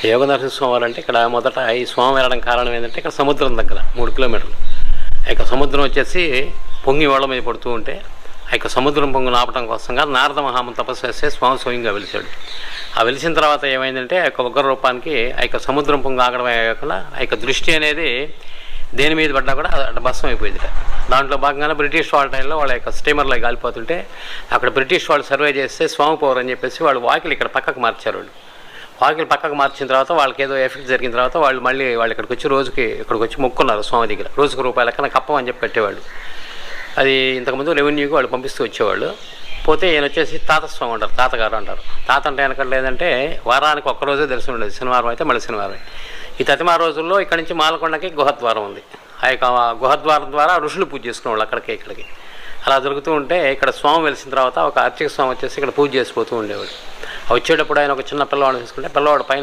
యోగ నరసింహస్వామి వారు అంటే ఇక్కడ మొదట ఈ స్వామి వెళ్ళడం కారణం ఏంటంటే ఇక్కడ సముద్రం దగ్గర 3 కిలోమీటర్లు. ఆ యొక్క సముద్రం వచ్చేసి పొంగి ఓళ్ళ మీద పడుతూ ఉంటే ఆ యొక్క సముద్రం పొంగును ఆపడం కోసంగా నారద మహాముని తపస్సు చేస్తే స్వామి స్వయంగా వెలిసాడు. ఆ వెలిసిన తర్వాత ఏమైందంటే ఆ యొక్క ఉగ్ర రూపానికి ఆ యొక్క సముద్రం పొంగు ఆగడమే కాకుండా ఆ యొక్క దృష్టి అనేది దేని మీద పడ్డా కూడా అక్కడ భస్మం అయిపోయింది. దాంట్లో భాగంగానే బ్రిటిష్ వాళ్ళ టైంలో వాళ్ళ యొక్క స్టీమర్లో కాలిపోతుంటే అక్కడ బ్రిటిష్ వాళ్ళు సర్వే చేస్తే స్వామి పవర్ అని చెప్పేసి వాళ్ళు వాకిలు ఇక్కడ పక్కకు మార్చారు. వాళ్ళు వాకిలు పక్కకు మార్చిన తర్వాత వాళ్ళకి ఏదో ఎఫెక్ట్ జరిగిన తర్వాత వాళ్ళు ఇక్కడికి వచ్చి రోజుకి ఇక్కడికి వచ్చి మొక్కున్నారు స్వామి దగ్గర. రోజుకు రూపాయల లెక్కన కప్పం అని చెప్పి కట్టేవాళ్ళు. అది ఇంతకుముందు రెవెన్యూకి వాళ్ళు పంపిస్తూ వచ్చేవాళ్ళు. పోతే ఈయన వచ్చేసి తాత స్వామి అంటారు, తాతగారు అంటారు. తాత అంటే వెనక లేదంటే వారానికి ఒక్కరోజే దర్శనం ఉండేది, శనివారం అయితే మళ్ళీ శనివారం. ఈ తతిమా రోజుల్లో ఇక్కడి నుంచి మాలకొండకి గుహద్వారం ఉంది. ఆ యొక్క గుహద్వారం ద్వారా ఋషులు పూజ చేసుకునేవాళ్ళు అక్కడికి ఇక్కడికి. అలా జరుగుతూ ఉంటే ఇక్కడ స్వామి వెలిసిన తర్వాత ఒక అర్చక స్వామి వచ్చేసి ఇక్కడ పూజ చేసిపోతూ ఉండేవాడు. వచ్చేటప్పుడు ఆయన ఒక చిన్న పిల్లవాడిని తీసుకుంటే పిల్లవాడు పైన